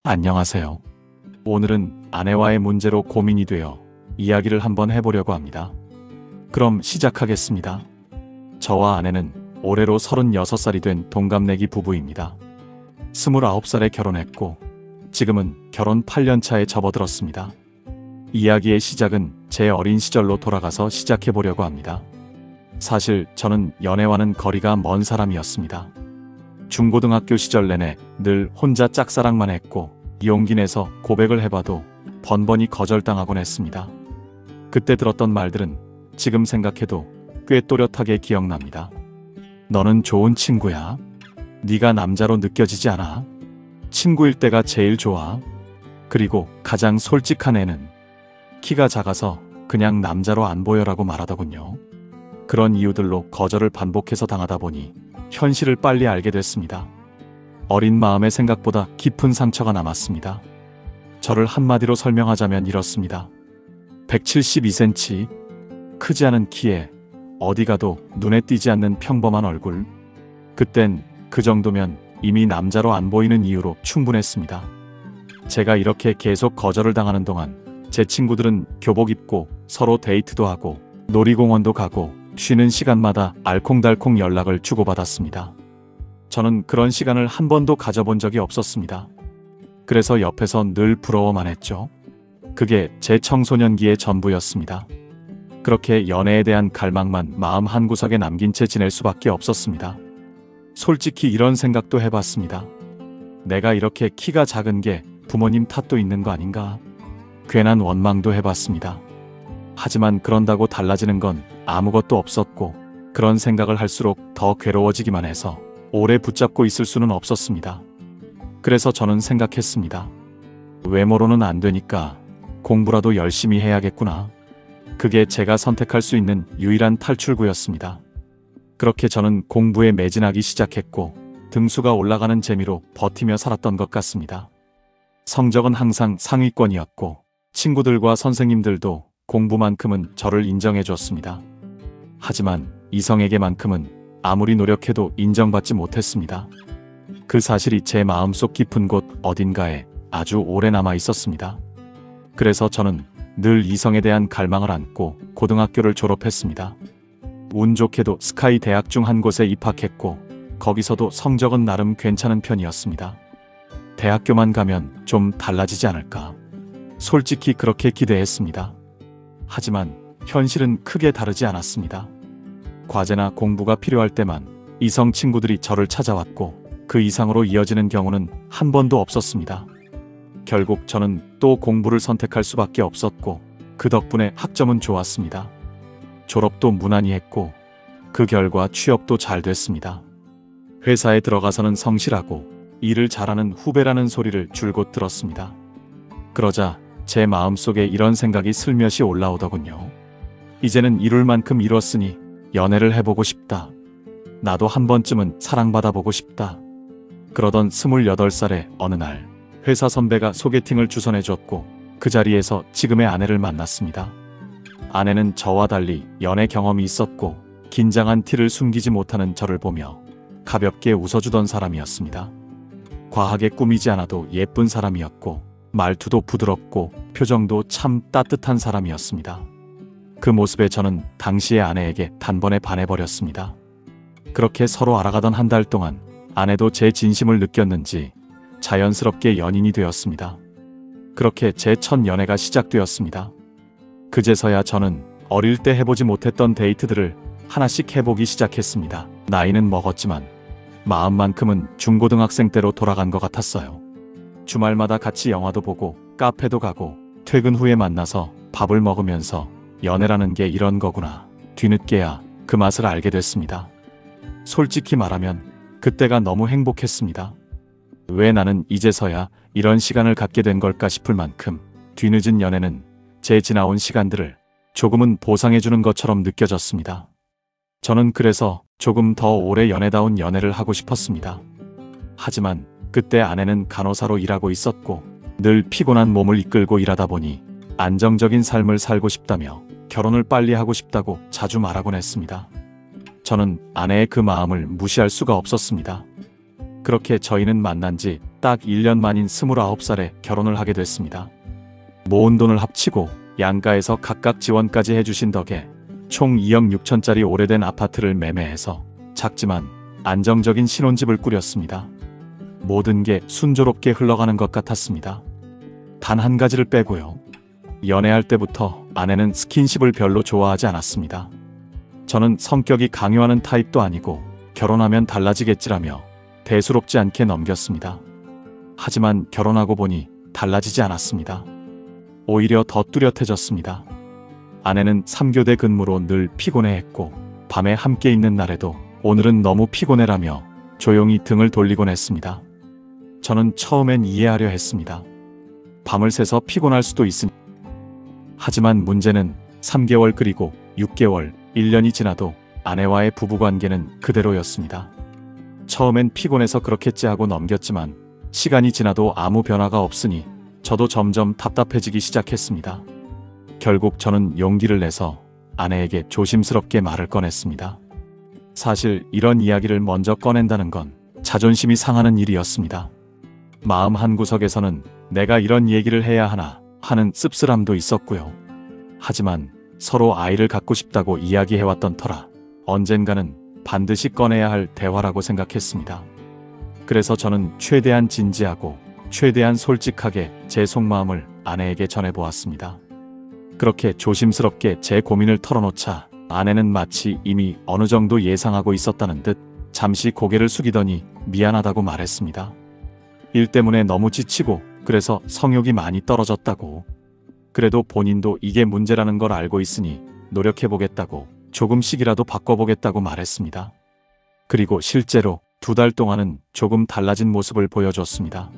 안녕하세요. 오늘은 아내와의 문제로 고민이 되어 이야기를 한번 해보려고 합니다. 그럼 시작하겠습니다. 저와 아내는 올해로 36살이 된 동갑내기 부부입니다. 29살에 결혼했고 지금은 결혼 8년 차에 접어들었습니다. 이야기의 시작은 제 어린 시절로 돌아가서 시작해보려고 합니다. 사실 저는 연애와는 거리가 먼 사람이었습니다. 중고등학교 시절 내내 늘 혼자 짝사랑만 했고 용기 내서 고백을 해봐도 번번이 거절당하곤 했습니다. 그때 들었던 말들은 지금 생각해도 꽤 또렷하게 기억납니다. 너는 좋은 친구야. 네가 남자로 느껴지지 않아. 친구일 때가 제일 좋아. 그리고 가장 솔직한 애는 키가 작아서 그냥 남자로 안 보여라고 말하더군요. 그런 이유들로 거절을 반복해서 당하다 보니 현실을 빨리 알게 됐습니다. 어린 마음에 생각보다 깊은 상처가 남았습니다. 저를 한마디로 설명하자면 이렇습니다. 172cm, 크지 않은 키에 어디 가도 눈에 띄지 않는 평범한 얼굴. 그땐 그 정도면 이미 남자로 안 보이는 이유로 충분했습니다. 제가 이렇게 계속 거절을 당하는 동안 제 친구들은 교복 입고 서로 데이트도 하고 놀이공원도 가고 쉬는 시간마다 알콩달콩 연락을 주고받았습니다. 저는 그런 시간을 한 번도 가져본 적이 없었습니다. 그래서 옆에서 늘 부러워만 했죠. 그게 제 청소년기의 전부였습니다. 그렇게 연애에 대한 갈망만 마음 한구석에 남긴 채 지낼 수밖에 없었습니다. 솔직히 이런 생각도 해봤습니다. 내가 이렇게 키가 작은 게 부모님 탓도 있는 거 아닌가? 괜한 원망도 해봤습니다. 하지만 그런다고 달라지는 건 아무것도 없었고 그런 생각을 할수록 더 괴로워지기만 해서 오래 붙잡고 있을 수는 없었습니다. 그래서 저는 생각했습니다. 외모로는 안 되니까 공부라도 열심히 해야겠구나. 그게 제가 선택할 수 있는 유일한 탈출구였습니다. 그렇게 저는 공부에 매진하기 시작했고 등수가 올라가는 재미로 버티며 살았던 것 같습니다. 성적은 항상 상위권이었고 친구들과 선생님들도 공부만큼은 저를 인정해 줬습니다. 하지만 이성에게만큼은 아무리 노력해도 인정받지 못했습니다. 그 사실이 제 마음속 깊은 곳 어딘가에 아주 오래 남아 있었습니다. 그래서 저는 늘 이성에 대한 갈망을 안고 고등학교를 졸업했습니다. 운 좋게도 스카이 대학 중 한 곳에 입학했고 거기서도 성적은 나름 괜찮은 편이었습니다. 대학교만 가면 좀 달라지지 않을까? 솔직히 그렇게 기대했습니다. 하지만 현실은 크게 다르지 않았습니다. 과제나 공부가 필요할 때만 이성 친구들이 저를 찾아왔고 그 이상으로 이어지는 경우는 한 번도 없었습니다. 결국 저는 또 공부를 선택할 수밖에 없었고 그 덕분에 학점은 좋았습니다. 졸업도 무난히 했고 그 결과 취업도 잘 됐습니다. 회사에 들어가서는 성실하고 일을 잘하는 후배라는 소리를 줄곧 들었습니다. 그러자 제 마음속에 이런 생각이 슬며시 올라오더군요. 이제는 이룰 만큼 이뤘으니 연애를 해보고 싶다. 나도 한 번쯤은 사랑받아보고 싶다. 그러던 28살의 어느 날 회사 선배가 소개팅을 주선해줬고 그 자리에서 지금의 아내를 만났습니다. 아내는 저와 달리 연애 경험이 있었고 긴장한 티를 숨기지 못하는 저를 보며 가볍게 웃어주던 사람이었습니다. 과하게 꾸미지 않아도 예쁜 사람이었고 말투도 부드럽고 표정도 참 따뜻한 사람이었습니다. 그 모습에 저는 당시의 아내에게 단번에 반해버렸습니다. 그렇게 서로 알아가던 한 달 동안 아내도 제 진심을 느꼈는지 자연스럽게 연인이 되었습니다. 그렇게 제 첫 연애가 시작되었습니다. 그제서야 저는 어릴 때 해보지 못했던 데이트들을 하나씩 해보기 시작했습니다. 나이는 먹었지만 마음만큼은 중고등학생 때로 돌아간 것 같았어요. 주말마다 같이 영화도 보고 카페도 가고 퇴근 후에 만나서 밥을 먹으면서 연애라는 게 이런 거구나. 뒤늦게야 그 맛을 알게 됐습니다. 솔직히 말하면 그때가 너무 행복했습니다. 왜 나는 이제서야 이런 시간을 갖게 된 걸까 싶을 만큼 뒤늦은 연애는 제 지나온 시간들을 조금은 보상해주는 것처럼 느껴졌습니다. 저는 그래서 조금 더 오래 연애다운 연애를 하고 싶었습니다. 하지만 그때 아내는 간호사로 일하고 있었고 늘 피곤한 몸을 이끌고 일하다 보니 안정적인 삶을 살고 싶다며 결혼을 빨리 하고 싶다고 자주 말하곤 했습니다. 저는 아내의 그 마음을 무시할 수가 없었습니다. 그렇게 저희는 만난 지 딱 1년 만인 29살에 결혼을 하게 됐습니다. 모은 돈을 합치고 양가에서 각각 지원까지 해주신 덕에 총 2억 6천짜리 오래된 아파트를 매매해서 작지만 안정적인 신혼집을 꾸렸습니다. 모든 게 순조롭게 흘러가는 것 같았습니다. 단 한 가지를 빼고요. 연애할 때부터 아내는 스킨십을 별로 좋아하지 않았습니다. 저는 성격이 강요하는 타입도 아니고 결혼하면 달라지겠지라며 대수롭지 않게 넘겼습니다. 하지만 결혼하고 보니 달라지지 않았습니다. 오히려 더 뚜렷해졌습니다. 아내는 3교대 근무로 늘 피곤해했고 밤에 함께 있는 날에도 오늘은 너무 피곤해라며 조용히 등을 돌리곤 했습니다. 저는 처음엔 이해하려 했습니다. 밤을 새서 피곤할 수도 있으니. 하지만 문제는 3개월 그리고 6개월, 1년이 지나도 아내와의 부부관계는 그대로였습니다. 처음엔 피곤해서 그렇겠지 하고 넘겼지만 시간이 지나도 아무 변화가 없으니 저도 점점 답답해지기 시작했습니다. 결국 저는 용기를 내서 아내에게 조심스럽게 말을 꺼냈습니다. 사실 이런 이야기를 먼저 꺼낸다는 건 자존심이 상하는 일이었습니다. 마음 한구석에서는 내가 이런 얘기를 해야 하나 하는 씁쓸함도 있었고요. 하지만 서로 아이를 갖고 싶다고 이야기해왔던 터라 언젠가는 반드시 꺼내야 할 대화라고 생각했습니다. 그래서 저는 최대한 진지하고 최대한 솔직하게 제 속마음을 아내에게 전해보았습니다. 그렇게 조심스럽게 제 고민을 털어놓자 아내는 마치 이미 어느 정도 예상하고 있었다는 듯 잠시 고개를 숙이더니 미안하다고 말했습니다. 일 때문에 너무 지치고 그래서 성욕이 많이 떨어졌다고. 그래도 본인도 이게 문제라는 걸 알고 있으니 노력해보겠다고 조금씩이라도 바꿔보겠다고 말했습니다. 그리고 실제로 2달 동안은 조금 달라진 모습을 보여줬습니다.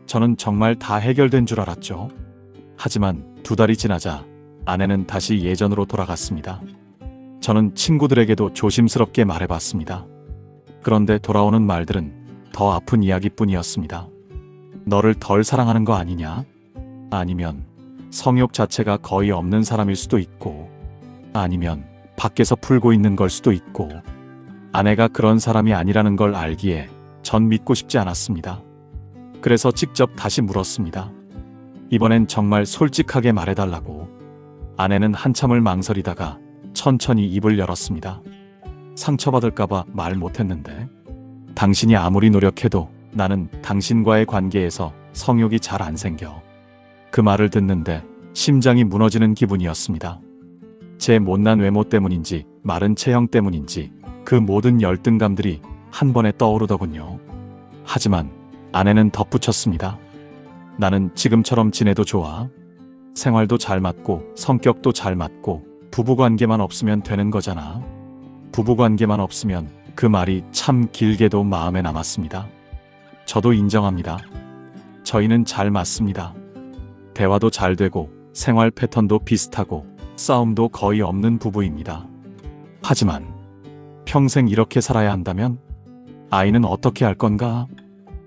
저는 정말 다 해결된 줄 알았죠. 하지만 2달이 지나자 아내는 다시 예전으로 돌아갔습니다. 저는 친구들에게도 조심스럽게 말해봤습니다. 그런데 돌아오는 말들은 더 아픈 이야기뿐이었습니다. 너를 덜 사랑하는 거 아니냐? 아니면 성욕 자체가 거의 없는 사람일 수도 있고, 아니면 밖에서 풀고 있는 걸 수도 있고. 아내가 그런 사람이 아니라는 걸 알기에 전 믿고 싶지 않았습니다. 그래서 직접 다시 물었습니다. 이번엔 정말 솔직하게 말해달라고. 아내는 한참을 망설이다가 천천히 입을 열었습니다. 상처받을까봐 말 못했는데. 당신이 아무리 노력해도 나는 당신과의 관계에서 성욕이 잘 안 생겨. 그 말을 듣는데 심장이 무너지는 기분이었습니다. 제 못난 외모 때문인지 마른 체형 때문인지 그 모든 열등감들이 한 번에 떠오르더군요. 하지만 아내는 덧붙였습니다. 나는 지금처럼 지내도 좋아. 생활도 잘 맞고 성격도 잘 맞고 부부관계만 없으면 되는 거잖아. 부부관계만 없으면 그 말이 참 길게도 마음에 남았습니다. 저도 인정합니다. 저희는 잘 맞습니다. 대화도 잘 되고 생활 패턴도 비슷하고 싸움도 거의 없는 부부입니다. 하지만 평생 이렇게 살아야 한다면 아이는 어떻게 할 건가?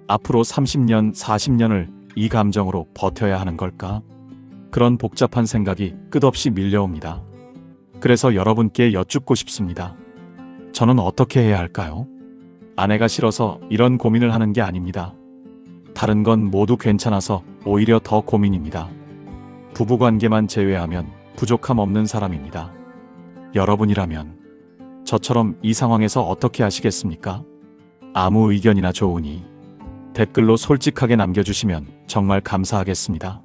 앞으로 30년, 40년을 이 감정으로 버텨야 하는 걸까? 그런 복잡한 생각이 끝없이 밀려옵니다. 그래서 여러분께 여쭙고 싶습니다. 저는 어떻게 해야 할까요? 아내가 싫어서 이런 고민을 하는 게 아닙니다. 다른 건 모두 괜찮아서 오히려 더 고민입니다. 부부관계만 제외하면 부족함 없는 사람입니다. 여러분이라면 저처럼 이 상황에서 어떻게 하시겠습니까? 아무 의견이나 좋으니 댓글로 솔직하게 남겨주시면 정말 감사하겠습니다.